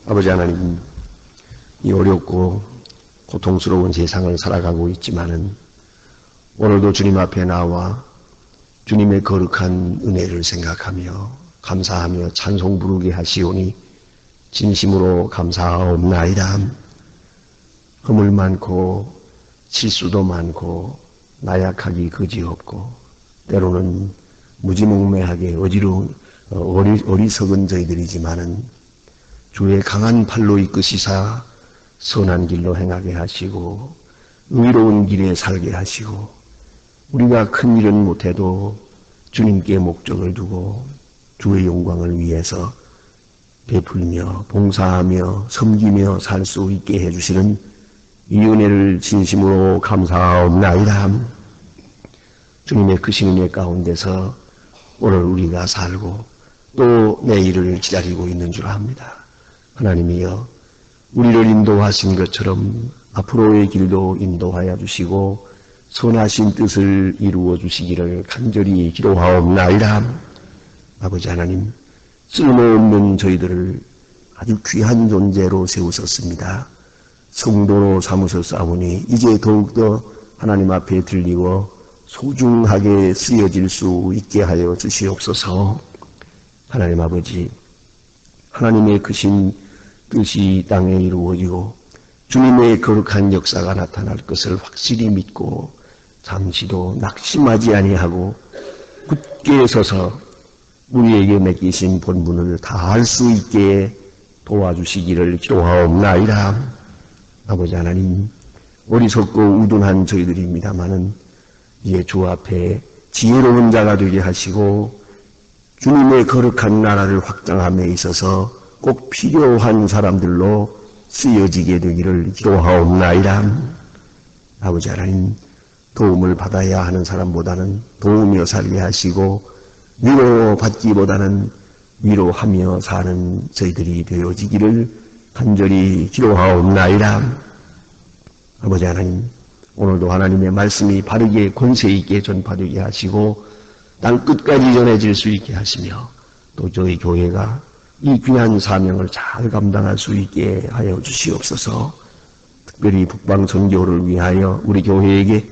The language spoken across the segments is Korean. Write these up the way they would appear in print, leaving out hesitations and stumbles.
아버지 하나님, 이 어렵고 고통스러운 세상을 살아가고 있지만은 오늘도 주님 앞에 나와 주님의 거룩한 은혜를 생각하며 감사하며 찬송 부르게 하시오니 진심으로 감사하옵나이다. 허물 많고 실수도 많고 나약하기 그지없고 때로는 무지몽매하게 어리석은 저희들이지만은 주의 강한 팔로 이끄시사 선한 길로 행하게 하시고 의로운 길에 살게 하시고 우리가 큰 일은 못해도 주님께 목적을 두고 주의 영광을 위해서 베풀며 봉사하며 섬기며 살 수 있게 해주시는 이 은혜를 진심으로 감사하옵나이다. 주님의 크신 은혜 가운데서 오늘 우리가 살고 또 내일을 기다리고 있는 줄 압니다. 하나님이여, 우리를 인도하신 것처럼 앞으로의 길도 인도하여 주시고 선하신 뜻을 이루어 주시기를 간절히 기도하옵나이다. 아버지 하나님, 쓸모없는 저희들을 아주 귀한 존재로 세우셨습니다. 성도로 삼으셨사오니 이제 더욱더 하나님 앞에 들리고 소중하게 쓰여질 수 있게 하여 주시옵소서. 하나님 아버지, 하나님의 크신 뜻이 땅에 이루어지고 주님의 거룩한 역사가 나타날 것을 확실히 믿고 잠시도 낙심하지 아니하고 굳게 서서 우리에게 맡기신 본분을 다할 수 있게 도와주시기를 기도하옵나이다. 아버지 하나님, 어리석고 우둔한 저희들입니다마는 이제 주 앞에 지혜로운 자가 되게 하시고 주님의 거룩한 나라를 확장함에 있어서 꼭 필요한 사람들로 쓰여지게 되기를 기도하옵나이다. 아버지 하나님, 도움을 받아야 하는 사람보다는 도우며 살게 하시고 위로받기보다는 위로하며 사는 저희들이 되어지기를 간절히 기도하옵나이다. 아버지 하나님, 오늘도 하나님의 말씀이 바르게 권세 있게 전파되게 하시고 땅 끝까지 전해질 수 있게 하시며 또 저희 교회가 이 귀한 사명을 잘 감당할 수 있게 하여 주시옵소서. 특별히 북방 선교를 위하여 우리 교회에게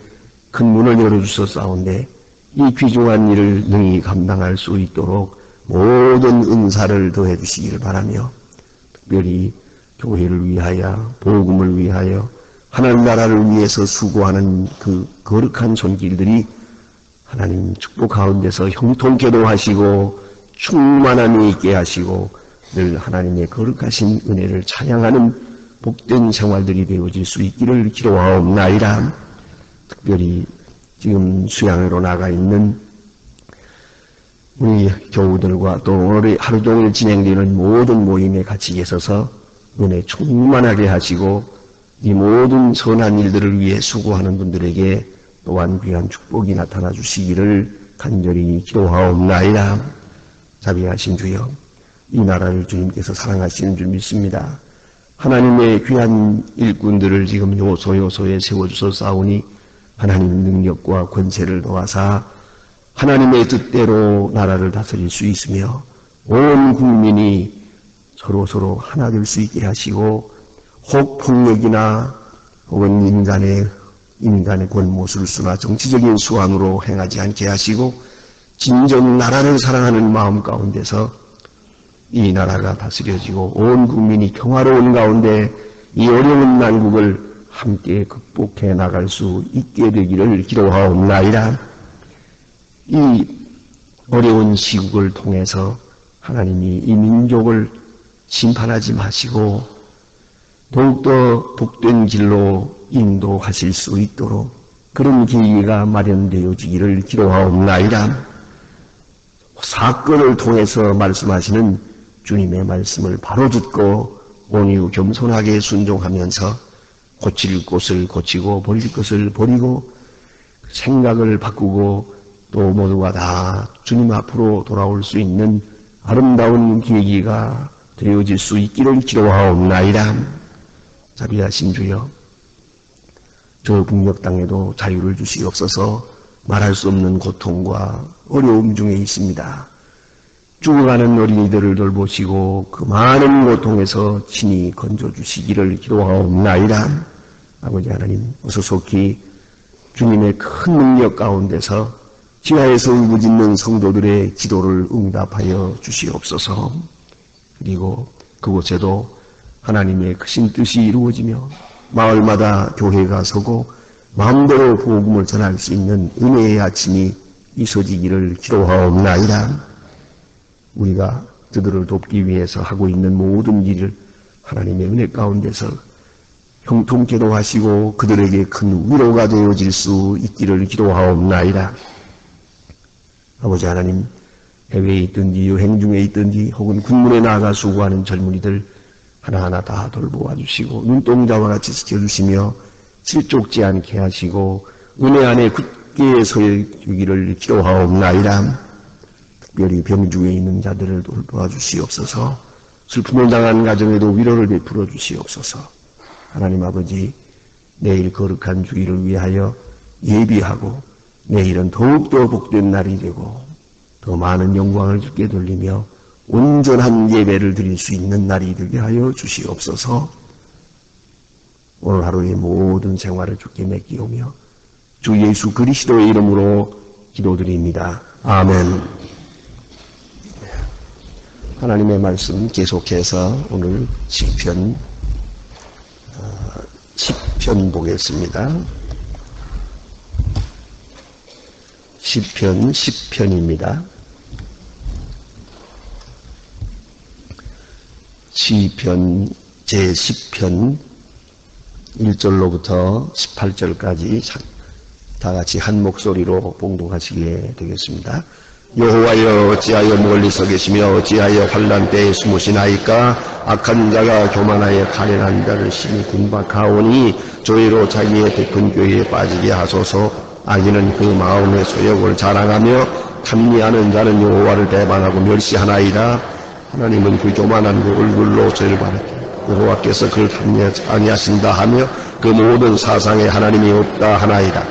큰 문을 열어주셨사온데 이 귀중한 일을 능히 감당할 수 있도록 모든 은사를 더해 주시기를 바라며 특별히 교회를 위하여 복음을 위하여 하나님 나라를 위해서 수고하는 그 거룩한 손길들이 하나님 축복 가운데서 형통케도 하시고 충만함이 있게 하시고 늘 하나님의 거룩하신 은혜를 찬양하는 복된 생활들이 되어질 수 있기를 기도하옵나이다. 특별히 지금 수양회로 나가 있는 우리 교우들과 또 오늘 하루 종일 진행되는 모든 모임에 같이 계셔서 은혜 충만하게 하시고 이 모든 선한 일들을 위해 수고하는 분들에게 또한 귀한 축복이 나타나 주시기를 간절히 기도하옵나이다. 자비하신 주여, 이 나라를 주님께서 사랑하시는 줄 믿습니다. 하나님의 귀한 일꾼들을 지금 요소요소에 세워주셨사오니 하나님 능력과 권세를 도와사 하나님의 뜻대로 나라를 다스릴 수 있으며 온 국민이 서로서로 하나 될 수 있게 하시고 혹 폭력이나 혹은 인간의 권모술수나 정치적인 수완으로 행하지 않게 하시고 진정 나라를 사랑하는 마음 가운데서 이 나라가 다스려지고 온 국민이 평화로운 가운데 이 어려운 난국을 함께 극복해 나갈 수 있게 되기를 기도하옵나이다. 이 어려운 시국을 통해서 하나님이 이 민족을 심판하지 마시고 더욱더 복된 길로 인도하실 수 있도록 그런 계기가 마련되어지기를 기도하옵나이다. 사건을 통해서 말씀하시는 주님의 말씀을 바로 듣고 온유 겸손하게 순종하면서 고칠 것을 고치고 버릴 것을 버리고 생각을 바꾸고 또 모두가 다 주님 앞으로 돌아올 수 있는 아름다운 계기가 되어질 수 있기를 기도하옵나이다. 자비하신 주여, 저 북녘 땅에도 자유를 주시옵소서. 말할 수 없는 고통과 어려움 중에 있습니다. 죽어가는 어린이들을 돌보시고 그 많은 고통에서 친히 건져주시기를 기도하옵나이다. 아버지 하나님, 어서 속히 주님의 큰 능력 가운데서 지하에서 울부짖는 성도들의 기도를 응답하여 주시옵소서. 그리고 그곳에도 하나님의 크신 뜻이 이루어지며 마을마다 교회가 서고 마음대로 복음을 전할 수 있는 은혜의 아침이 있어지기를 기도하옵나이다. 우리가 그들을 돕기 위해서 하고 있는 모든 일을 하나님의 은혜 가운데서 형통케도 하시고 그들에게 큰 위로가 되어질 수 있기를 기도하옵나이다. 아버지 하나님, 해외에 있든지 여행 중에 있든지 혹은 군문에 나아가 수고하는 젊은이들 하나하나 다 돌보아 주시고 눈동자와 같이 지켜주시며 실족지 않게 하시고 은혜 안에 굳게 서 주기를 기도하옵나이다. 특별히 병중에 있는 자들을 돌보아 주시옵소서. 슬픔을 당한 가정에도 위로를 베풀어 주시옵소서. 하나님 아버지, 내일 거룩한 주일을 위하여 예비하고 내일은 더욱더 복된 날이 되고 더 많은 영광을 주께 돌리며 온전한 예배를 드릴 수 있는 날이 되게 하여 주시옵소서. 오늘 하루의 모든 생활을 주께 맡기오며 주 예수 그리스도의 이름으로 기도드립니다. 아멘. 하나님의 말씀 계속해서 오늘 시편 10편 보겠습니다. 시편 10편입니다. 시편 제10편 1절로부터 18절까지 다 같이 한 목소리로 봉독하시게 되겠습니다. 여호와여, 어찌하여 멀리서 계시며 어찌하여 환난 때에 숨으시나이까? 악한 자가 교만하여 가련한 자를 심히 군박하오니 저희로 자기의 깊은 교회에 빠지게 하소서. 악인은 그 마음의 소욕을 자랑하며 탐리하는 자는 여호와를 배반하고 멸시하나이다. 하나님은 그 교만한 그 얼굴로 저희를 바라게 여호와께서 그를 아니하신다 하며 그 모든 사상에 하나님이 없다 하나이다.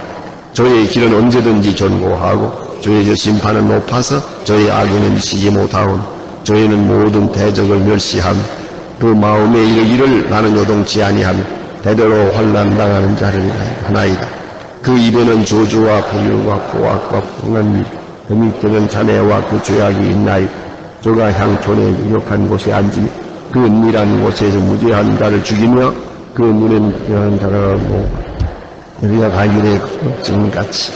저희의 길은 언제든지 견고하고 저희의 심판은 높아서 저희 악인은 미치지 못하온. 저희는 모든 대적을 멸시함. 그 마음에 이르기를 나는 요동치 아니하며 대대로 환난당하는 자를 하나이다. 그 입에는 저주와 불효와 포악과 풍한 일, 그 밑에는 자네와 그 죄악이 있나이다. 저가 향촌의 유력한 곳에 앉으며 그 은밀한 곳에서 무죄한 자를 죽이며 그 눈에 무죄한 자를 모으고 우리가 가길에 걱정같이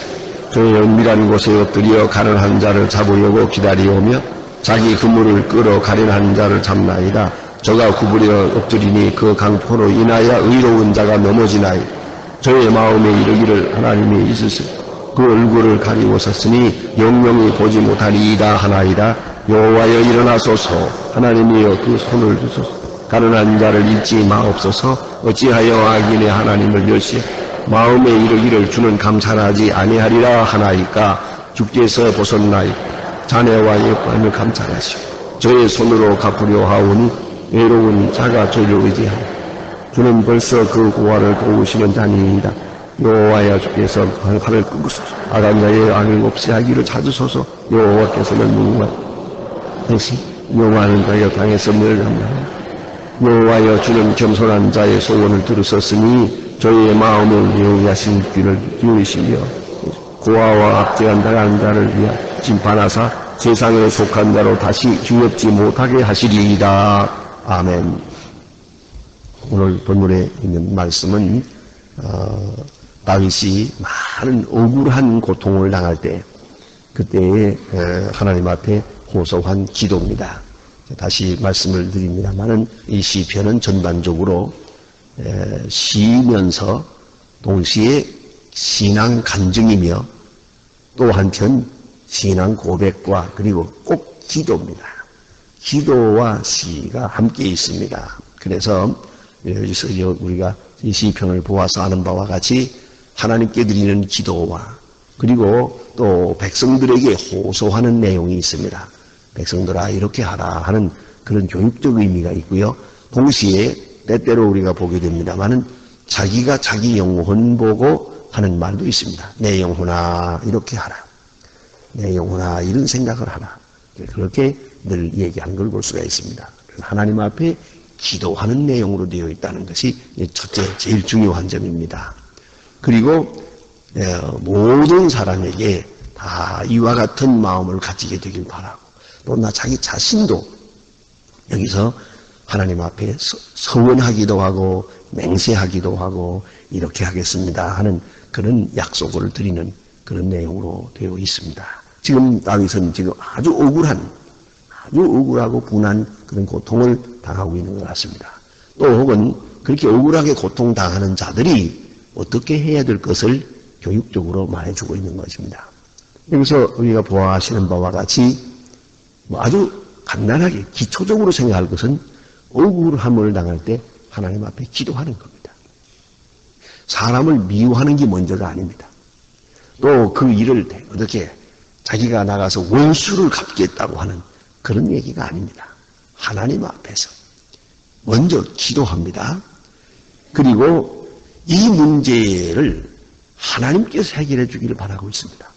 저의 은밀한 곳에 엎드려 가련한 자를 잡으려고 기다리오며 자기 그물을 끌어 가련한 자를 잡나이다. 저가 구부려 엎드리니 그 강포로 인하여 의로운 자가 넘어지나이다. 저의 마음에 이르기를 하나님이 있으시고 그 얼굴을 가리고 섰으니 영영이 보지 못하리이다 하나이다. 여호와여 일어나소서. 하나님이여 그 손을 주소서. 가련한 자를 잊지 마옵소서. 어찌하여 악인의 하나님을 멸시해 마음에 이르기를 주는 감찰하지 아니하리라 하나이까? 주께서 보셨나이? 자네와 예뻐함을 감찰하시고 저의 손으로 갚으려 하오니 외로운 자가 저를 의지하오. 주는 벌써 그 고아를 도우시는 자니이다. 여호와여, 주께서 팔을 끄고소서. 악한 자의 악을 없이 하기를 찾으소서. 여호와께서는 누구와 대신 용하는 자여 땅에서 멸함나이다. 여호와여, 주는 겸손한 자의 소원을 들으셨으니 저희의 마음을 예우하신 귀를 기울이시며 고아와 압제한 당한 자를 위하여 심판하사 세상에 속한 자로 다시 주엽지 못하게 하시리이다. 아멘. 오늘 본문에 있는 말씀은 다윗이 많은 억울한 고통을 당할 때 그때에 하나님 앞에 호소한 기도입니다. 다시 말씀을 드립니다만은 이 시편은 전반적으로 시면서 동시에 신앙 간증이며 또 한편 신앙 고백과 그리고 꼭 기도입니다. 기도와 시가 함께 있습니다. 그래서 여기서 우리가 이 시편을 보아서 아는 바와 같이 하나님께 드리는 기도와 그리고 또 백성들에게 호소하는 내용이 있습니다. 백성들아 이렇게 하라 하는 그런 교육적 의미가 있고요. 동시에 때때로 우리가 보게 됩니다만은 자기가 자기 영혼 보고 하는 말도 있습니다. 내 영혼아 이렇게 하라. 내 영혼아 이런 생각을 하라. 그렇게 늘 얘기한 걸 볼 수가 있습니다. 하나님 앞에 기도하는 내용으로 되어 있다는 것이 첫째, 제일 중요한 점입니다. 그리고 모든 사람에게 다 이와 같은 마음을 가지게 되길 바라고, 또 나 자기 자신도 여기서 하나님 앞에 서원하기도 하고 맹세하기도 하고 이렇게 하겠습니다 하는 그런 약속을 드리는 그런 내용으로 되어 있습니다. 지금 다윗은 지금 아주 억울하고 분한 그런 고통을 당하고 있는 것 같습니다. 또 혹은 그렇게 억울하게 고통당하는 자들이 어떻게 해야 될 것을 교육적으로 말해주고 있는 것입니다. 여기서 우리가 보아하시는 바와 같이 아주 간단하게 기초적으로 생각할 것은 억울함을 당할 때 하나님 앞에 기도하는 겁니다. 사람을 미워하는 게 먼저가 아닙니다. 또 그 일을 어떻게 자기가 나가서 원수를 갚겠다고 하는 그런 얘기가 아닙니다. 하나님 앞에서 먼저 기도합니다. 그리고 이 문제를 하나님께서 해결해 주기를 바라고 있습니다.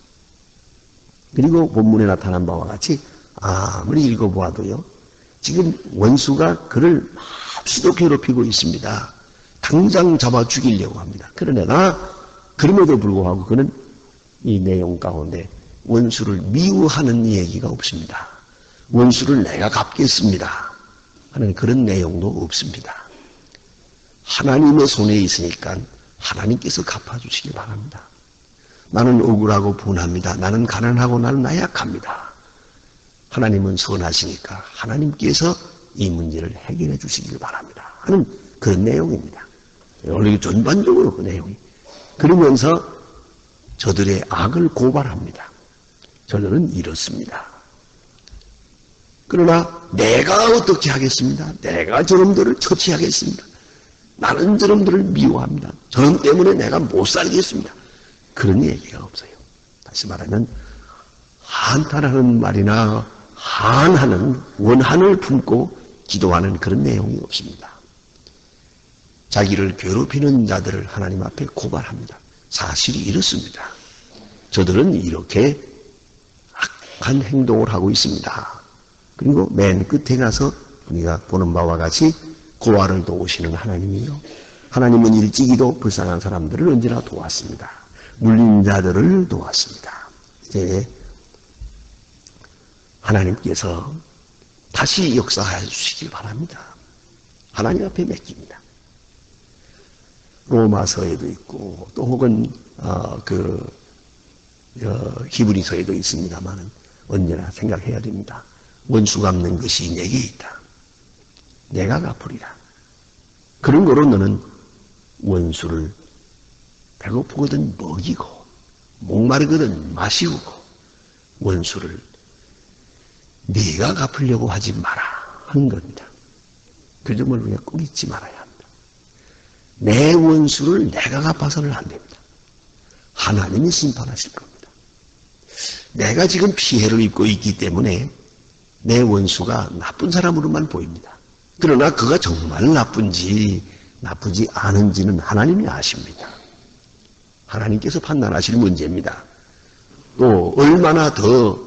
그리고 본문에 나타난 바와 같이 아무리 읽어보아도요, 지금 원수가 그를 몹시도 괴롭히고 있습니다. 당장 잡아 죽이려고 합니다. 그러나 그럼에도 불구하고 그는 이 내용 가운데 원수를 미워하는 얘기가 없습니다. 원수를 내가 갚겠습니다 하는 그런 내용도 없습니다. 하나님의 손에 있으니까 하나님께서 갚아주시기 바랍니다. 나는 억울하고 분합니다. 나는 가난하고 나는 나약합니다. 하나님은 선하시니까 하나님께서 이 문제를 해결해 주시길 바랍니다 하는 그런 내용입니다. 원래 전반적으로 그 내용이. 그러면서 저들의 악을 고발합니다. 저들은 이렇습니다. 그러나 내가 어떻게 하겠습니다. 내가 저놈들을 처치하겠습니다. 나는 저놈들을 미워합니다. 저놈 때문에 내가 못 살겠습니다. 그런 얘기가 없어요. 다시 말하면 한탄하는 말이나 한하는 원한을 품고 기도하는 그런 내용이 없습니다. 자기를 괴롭히는 자들을 하나님 앞에 고발합니다. 사실이 이렇습니다. 저들은 이렇게 악한 행동을 하고 있습니다. 그리고 맨 끝에 가서 우리가 보는 바와 같이 고아를 도우시는 하나님이요. 하나님은 일찍이도 불쌍한 사람들을 언제나 도왔습니다. 물린 자들을 도왔습니다. 이제 하나님께서 다시 역사해 주시길 바랍니다. 하나님 앞에 맡깁니다. 로마서에도 있고 또 혹은 히브리서에도 있습니다만 언제나 생각해야 됩니다. 원수 갚는 것이 내게 있다. 내가 갚으리라. 그런 거로 너는 원수를 배고프거든 먹이고 목마르거든 마시우고 원수를 네가 갚으려고 하지 마라 하는 겁니다. 그 점을 우리가 꼭 잊지 말아야 합니다. 내 원수를 내가 갚아서는 안 됩니다. 하나님이 심판하실 겁니다. 내가 지금 피해를 입고 있기 때문에 내 원수가 나쁜 사람으로만 보입니다. 그러나 그가 정말 나쁜지 나쁘지 않은지는 하나님이 아십니다. 하나님께서 판단하실 문제입니다. 또 얼마나 더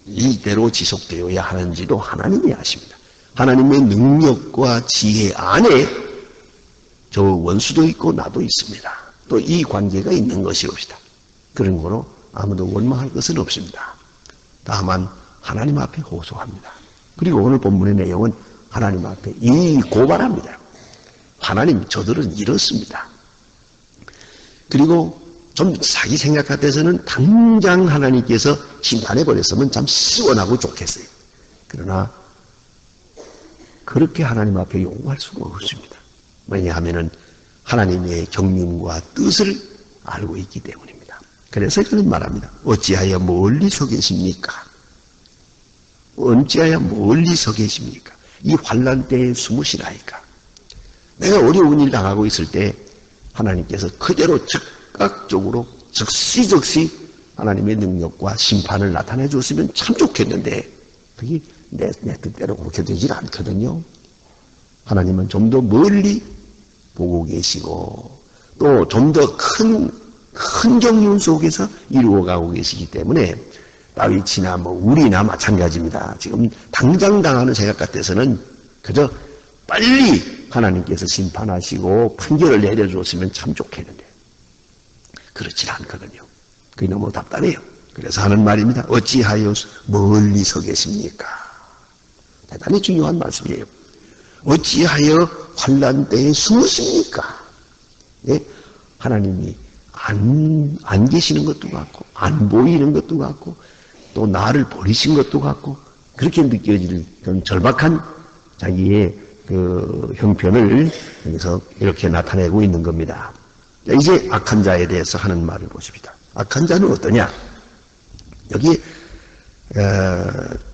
이대로 지속되어야 하는지도 하나님이 아십니다. 하나님의 능력과 지혜 안에 저 원수도 있고 나도 있습니다. 또 이 관계가 있는 것이옵시다. 그런 거로 아무도 원망할 것은 없습니다. 다만 하나님 앞에 호소합니다. 그리고 오늘 본문의 내용은 하나님 앞에 이 고발합니다. 하나님, 저들은 이렇습니다. 그리고 좀 자기 생각 같아서는 당장 하나님께서 심판해버렸으면 참 시원하고 좋겠어요. 그러나 그렇게 하나님 앞에 요구할 수가 없습니다. 왜냐하면 하나님의 경륜과 뜻을 알고 있기 때문입니다. 그래서 그는 말합니다. 어찌하여 멀리 서 계십니까? 어찌하여 멀리 서 계십니까? 이 환난 때에 숨으시라니까. 내가 어려운 일 당하고 있을 때 하나님께서 그대로 즉각적으로 즉시 하나님의 능력과 심판을 나타내 줬으면 참 좋겠는데 그게 내 뜻대로 그렇게 되질 않거든요. 하나님은 좀 더 멀리 보고 계시고 또 좀 더 큰 경륜 속에서 이루어가고 계시기 때문에 다윗이나 뭐 우리나 마찬가지입니다. 지금 당장 당하는 생각 같아서는 그저 빨리 하나님께서 심판하시고 판결을 내려줬으면 참 좋겠는데 그렇지 않거든요. 그게 너무 답답해요. 그래서 하는 말입니다. 어찌하여 멀리 서 계십니까? 대단히 중요한 말씀이에요. 어찌하여 환난 때에 숨으십니까? 예? 하나님이 안 계시는 것도 같고 안 보이는 것도 같고 또 나를 버리신 것도 같고 그렇게 느껴질 그런 절박한 자기의 그 형편을 여기서 이렇게 나타내고 있는 겁니다. 이제 악한 자에 대해서 하는 말을 보십니다. 악한 자는 어떠냐? 여기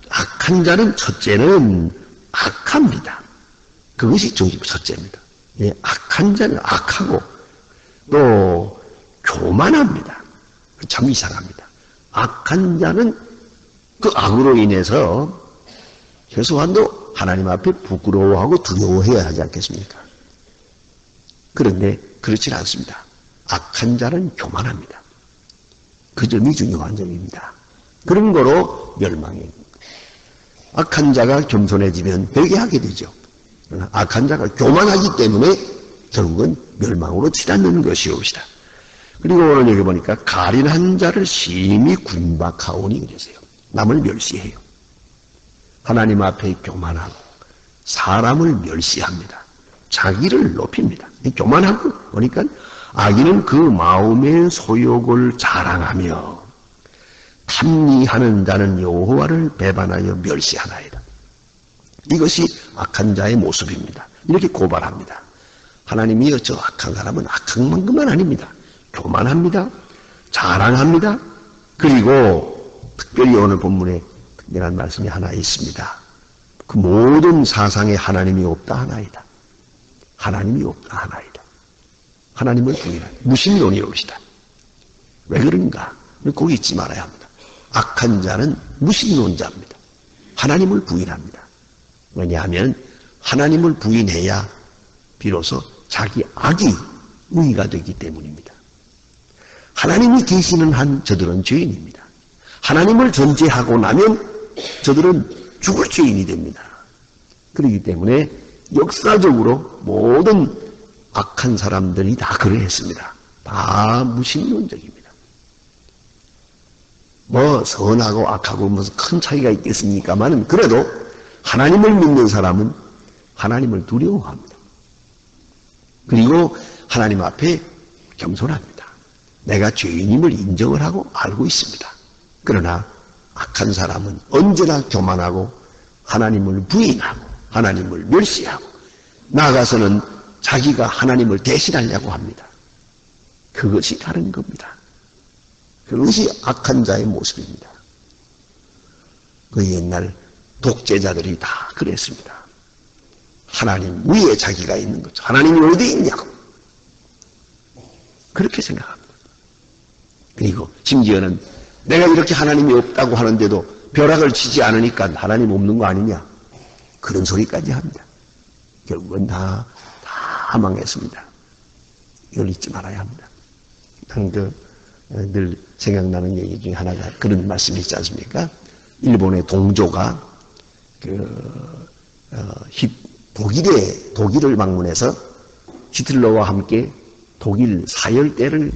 악한 자는 첫째는 악합니다. 그것이 첫째입니다. 예, 악한 자는 악하고 또 교만합니다. 참 이상합니다. 악한 자는 그 악으로 인해서 최소한도 하나님 앞에 부끄러워하고 두려워해야 하지 않겠습니까? 그런데 그렇지 않습니다. 악한 자는 교만합니다. 그 점이 중요한 점입니다. 그런 거로 멸망해. 악한 자가 겸손해지면 회개하게 되죠. 그러나 악한 자가 교만하기 때문에 결국은 멸망으로 치닫는 것이옵시다. 그리고 오늘 여기 보니까 가련한 자를 심히 군박하오니 그러세요. 남을 멸시해요. 하나님 앞에 교만하고 사람을 멸시합니다. 자기를 높입니다. 교만하고 보니까 악인은 그 마음의 소욕을 자랑하며 탐리하는 자는 여호와를 배반하여 멸시하나이다. 이것이 악한 자의 모습입니다. 이렇게 고발합니다. 하나님이 저 악한 사람은 악한 만큼만 아닙니다. 교만합니다. 자랑합니다. 그리고 특별히 오늘 본문에 특별한 말씀이 하나 있습니다. 그 모든 사상에 하나님이 없다 하나이다. 하나님이 없다 하나이다. 하나님을 부인한 무신론이옵시다. 왜 그런가? 거기 잊지 말아야 합니다. 악한 자는 무신론자입니다. 하나님을 부인합니다. 왜냐하면 하나님을 부인해야 비로소 자기 악이 의가 되기 때문입니다. 하나님이 계시는 한 저들은 죄인입니다. 하나님을 전제하고 나면 저들은 죽을 죄인이 됩니다. 그렇기 때문에 역사적으로 모든 악한 사람들이 다 그러했습니다. 다 무신론적입니다. 뭐 선하고 악하고 무슨 큰 차이가 있겠습니까만은 그래도 하나님을 믿는 사람은 하나님을 두려워합니다. 그리고 하나님 앞에 겸손합니다. 내가 죄인임을 인정을 하고 알고 있습니다. 그러나 악한 사람은 언제나 교만하고 하나님을 부인하고 하나님을 멸시하고 나아가서는 자기가 하나님을 대신하려고 합니다. 그것이 다른 겁니다. 그것이 악한 자의 모습입니다. 그 옛날 독재자들이 다 그랬습니다. 하나님 위에 자기가 있는 거죠. 하나님이 어디 있냐고. 그렇게 생각합니다. 그리고 심지어는 내가 이렇게 하나님이 없다고 하는데도 벼락을 치지 않으니까 하나님 없는 거 아니냐. 그런 소리까지 합니다. 결국은 다 망했습니다. 이걸 잊지 말아야 합니다. 늘 생각나는 얘기 중에 하나가 그런 말씀이 있지 않습니까? 일본의 동조가 독일을 방문해서 히틀러와 함께 독일 사열대를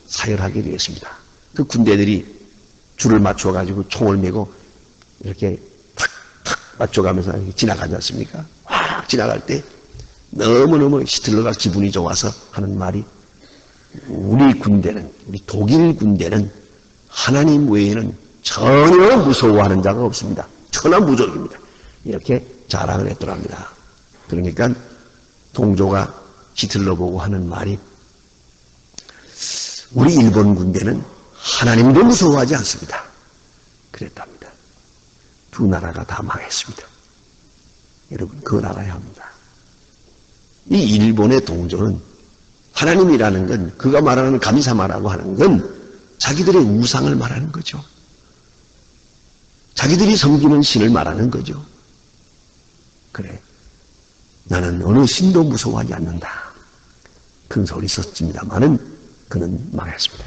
사열하게 되었습니다. 그 군대들이 줄을 맞춰가지고 총을 메고 이렇게 탁탁 맞춰가면서 지나가지 않습니까? 확 지나갈 때 너무너무 히틀러가 기분이 좋아서 하는 말이 우리 독일 군대는 하나님 외에는 전혀 무서워하는 자가 없습니다. 천하무적입니다. 이렇게 자랑을 했더랍니다. 그러니까 동조가 히틀러 보고 하는 말이 우리 일본 군대는 하나님도 무서워하지 않습니다. 그랬답니다. 두 나라가 다 망했습니다. 여러분 그걸 알아야 합니다. 이 일본의 동조는 하나님이라는 건 그가 말하는 가미사마라고 하는 건 자기들의 우상을 말하는 거죠. 자기들이 섬기는 신을 말하는 거죠. 그래, 나는 어느 신도 무서워하지 않는다. 큰 소리 썼습니다만은 그는 망했습니다.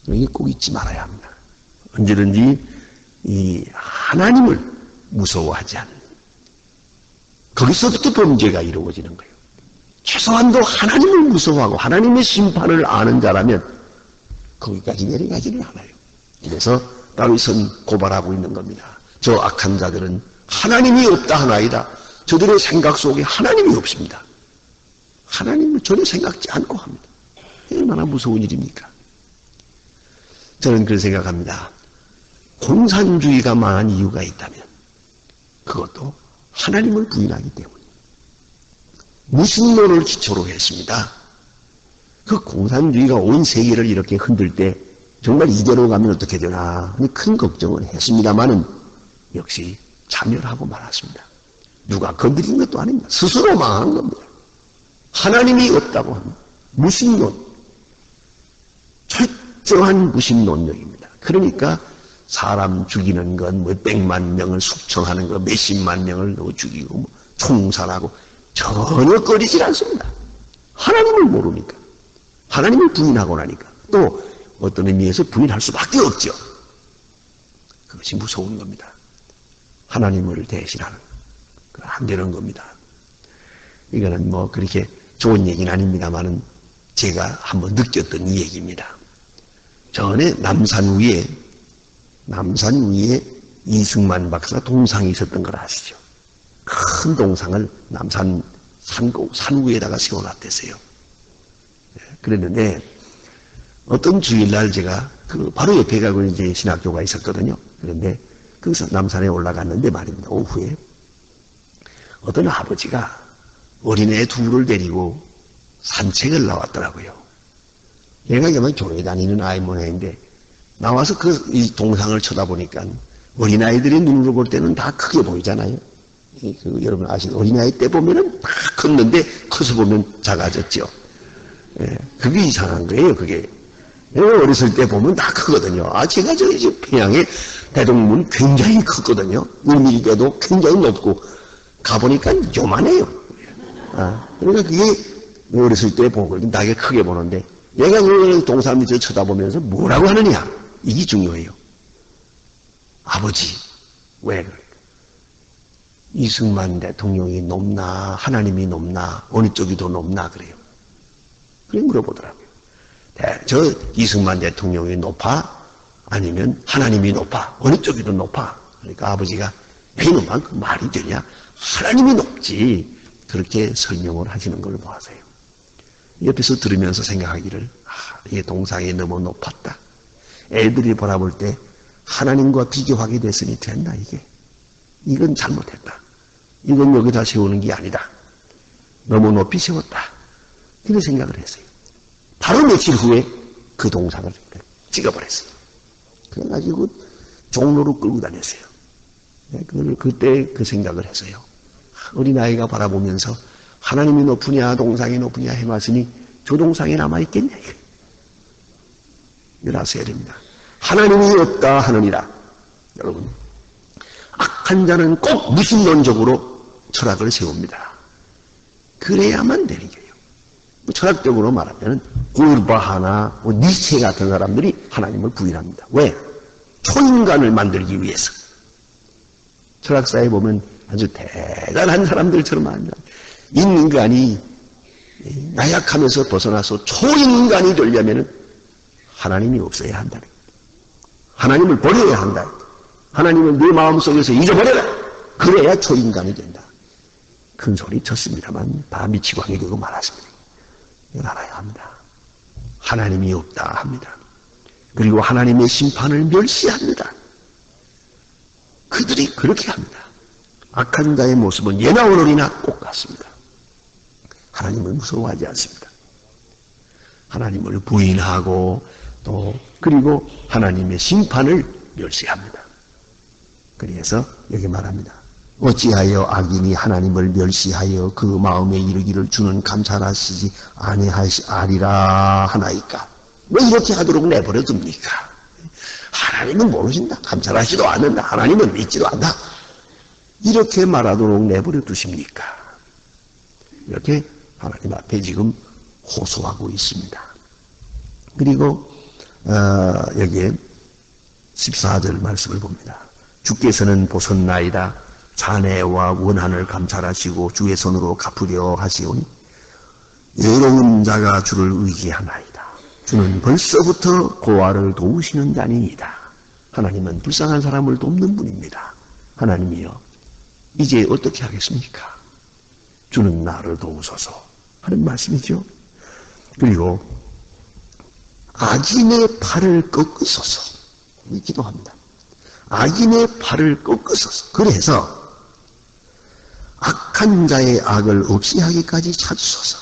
이게 꼭 잊지 말아야 합니다. 언제든지 이 하나님을 무서워하지 않는, 거기서부터 범죄가 이루어지는 거예요. 최소한도 하나님을 무서워하고 하나님의 심판을 아는 자라면 거기까지 내려가지는 않아요. 그래서 다윗은 고발하고 있는 겁니다. 저 악한 자들은 하나님이 없다 하나이다. 저들의 생각 속에 하나님이 없습니다. 하나님을 전혀 생각지 않고 합니다. 얼마나 무서운 일입니까? 저는 그렇게 생각합니다. 공산주의가 망한 이유가 있다면 그것도 하나님을 부인하기 때문에 무신론을 기초로 했습니다. 그 공산주의가 온 세계를 이렇게 흔들 때 정말 이대로 가면 어떻게 되나 큰 걱정을 했습니다마는 역시 자멸하고 말았습니다. 누가 건드린 것도 아닙니다. 스스로 망한 겁니다. 하나님이 없다고 합니다. 무신론, 철저한 무신론적입니다. 그러니까 사람 죽이는 건 뭐 100만 명을 숙청하는 거 몇십만 명을 죽이고 뭐 총살하고 전혀 꺼리질 않습니다. 하나님을 모르니까. 하나님을 부인하고 나니까 또 어떤 의미에서 부인할 수밖에 없죠. 그것이 무서운 겁니다. 하나님을 대신하는 안 되는 겁니다. 이거는 뭐 그렇게 좋은 얘기는 아닙니다만은 제가 한번 느꼈던 이 얘기입니다. 전에 남산 위에 이승만 박사 동상이 있었던 걸 아시죠? 큰 동상을 남산 산 위에다가 세워놨댔어요. 그랬는데 어떤 주일날 제가 그 바로 옆에 가고 이제 신학교가 있었거든요. 그런데 그 남산에 올라갔는데 말입니다. 오후에 어떤 아버지가 어린애 둘을 데리고 산책을 나왔더라고요. 얘가 그냥 교회 다니는 아이 모양인데 나와서 이 동상을 쳐다보니까 어린아이들이 눈으로 볼 때는 다 크게 보이잖아요. 여러분 아시는 어린아이 때 보면은 다 컸는데 커서 보면 작아졌죠. 예, 그게 이상한 거예요. 그게 어렸을 때 보면 다 크거든요. 제가 저기 평양에 대동문 굉장히 컸거든요. 우밀대도 굉장히 높고 가보니까 요만해요. 그러니까 그게 어렸을 때 보고 나게 크게 보는데 얘가 그 동산 밑을 쳐다보면서 뭐라고 하느냐 이게 중요해요. 아버지 왜 그럴까? 이승만 대통령이 높나 하나님이 높나 어느 쪽이 더 높나 그래요. 그래 물어보더라고요. 저 이승만 대통령이 높아? 아니면 하나님이 높아? 어느 쪽이 더 높아? 그러니까 아버지가 이놈만 그 말이 되냐? 하나님이 높지. 그렇게 설명을 하시는 걸 보아서요. 옆에서 들으면서 생각하기를 이 동상이 너무 높았다. 애들이 바라볼 때 하나님과 비교하게 됐으니 됐나 이게. 이건 잘못했다. 이건 여기다 세우는 게 아니다. 너무 높이 세웠다. 이런 생각을 했어요. 바로 며칠 후에 그 동상을 찍어버렸어요. 그래가지고 종로로 끌고 다녔어요. 그때 그 생각을 했어요. 어린아이가 바라보면서 하나님이 높으냐 동상이 높으냐 해봤으니 저 동상이 남아있겠냐 이걸 아셔야 됩니다. 하나님이 없다 하느니라. 여러분 악한 자는 꼭 무신론적으로 철학을 세웁니다. 그래야만 되는 거예요. 철학적으로 말하면 울바하나 니체 같은 사람들이 하나님을 부인합니다. 왜? 초인간을 만들기 위해서. 철학사에 보면 아주 대단한 사람들처럼 말합니다. 인간이 나약하면서 벗어나서 초인간이 되려면 하나님이 없어야 한다는 거예요. 하나님을 버려야 한다. 하나님을 네 마음속에서 잊어버려라. 그래야 초인간이 된다. 큰 소리 쳤습니다만 다 미치광이 되고 말았습니다. 이걸 알아야 합니다. 하나님이 없다 합니다. 그리고 하나님의 심판을 멸시합니다. 그들이 그렇게 합니다. 악한 자의 모습은 예나 오늘이나 똑같습니다. 하나님을 무서워하지 않습니다. 하나님을 부인하고 또 그리고 하나님의 심판을 멸시합니다. 그래서 여기 말합니다. 어찌하여 악인이 하나님을 멸시하여 그 마음에 이르기를 주는 감찰하시지 아니하리라 하나이까. 왜 이렇게 하도록 내버려 둡니까? 하나님은 모르신다. 감찰하지도 않는다. 하나님은 믿지도 않는다. 이렇게 말하도록 내버려 두십니까? 이렇게 하나님 앞에 지금 호소하고 있습니다. 그리고 여기에 14절 말씀을 봅니다. 주께서는 보셨나이다. 잔해와 원한을 감찰하시고 주의 손으로 갚으려 하시오니 여로운 자가 주를 의지하나이다. 주는 벌써부터 고아를 도우시는 자니이다. 하나님은 불쌍한 사람을 돕는 분입니다. 하나님이여, 이제 어떻게 하겠습니까? 주는 나를 도우소서 하는 말씀이죠. 그리고 악인의 팔을 꺾으소서 기도합니다. 악인의 팔을 꺾으소서. 그래서 악한 자의 악을 없이 하기까지 찾으소서.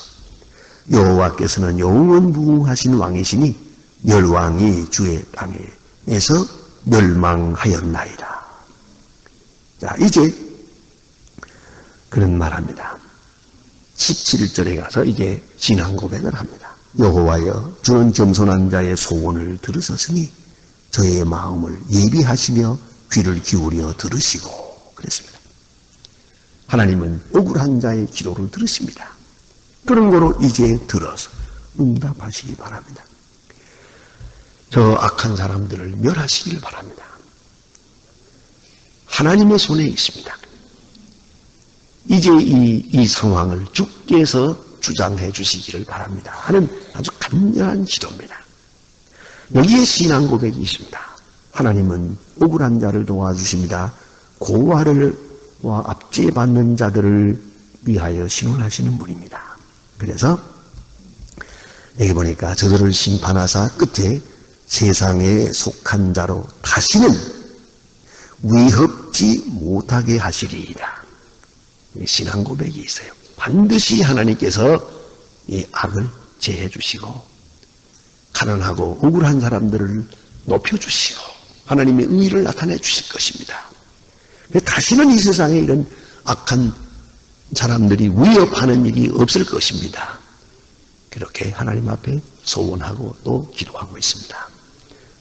여호와께서는 영원 무궁하신 왕이시니 멸왕이 주의 땅에서 멸망하였나이다. 자, 이제 그런 말합니다. 17절에 가서 이제 신앙 고백을 합니다. 여호와여, 주는 겸손한 자의 소원을 들으셨으니 저의 마음을 예비하시며 귀를 기울여 들으시고 그랬습니다. 하나님은 억울한 자의 기도를 들으십니다. 그런 거로 이제 들어서 응답하시기 바랍니다. 저 악한 사람들을 멸하시길 바랍니다. 하나님의 손에 있습니다. 이제 이 상황을 주께서 주장해 주시기를 바랍니다 하는 아주 간절한 기도입니다. 여기에 신앙 고백이 있습니다. 하나님은 억울한 자를 도와주십니다. 고아를와 압제받는 자들을 위하여 신원하시는 분입니다. 그래서 여기 보니까 저들을 심판하사 끝에 세상에 속한 자로 다시는 위협지 못하게 하시리이다. 신앙 고백이 있어요. 반드시 하나님께서 이 악을 제해 주시고 가난하고 억울한 사람들을 높여주시고 하나님의 의를 나타내 주실 것입니다. 다시는 이 세상에 이런 악한 사람들이 위협하는 일이 없을 것입니다. 그렇게 하나님 앞에 소원하고 또 기도하고 있습니다.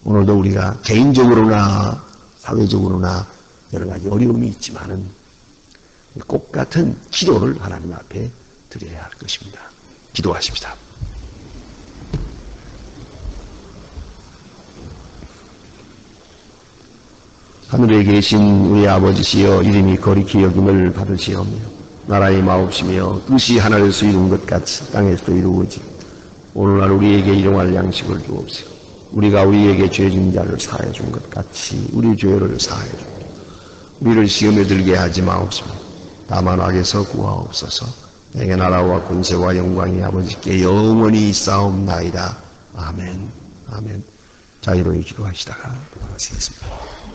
오늘도 우리가 개인적으로나 사회적으로나 여러 가지 어려움이 있지만은 꼭 같은 기도를 하나님 앞에 드려야 할 것입니다. 기도하십시다. 하늘에 계신 우리 아버지시여, 이름이 거룩히 여김을 받으시오며 나라의 마옵시며 뜻이 하늘에서 이룬 것 같이 땅에서도 이루어지. 오늘날 우리에게 일용할 양식을 주옵시고 우리가 우리에게 죄진 자를 사하여 준 것 같이 우리 죄를 사하여 주옵소서. 우리를 시험에 들게 하지 마옵시며 다만 악에서 구하옵소서. 내게 나라와 권세와 영광이 아버지께 영원히 있사옵나이다. 아멘. 아멘. 자유로이 기도하시다가 돌아가시겠습니다.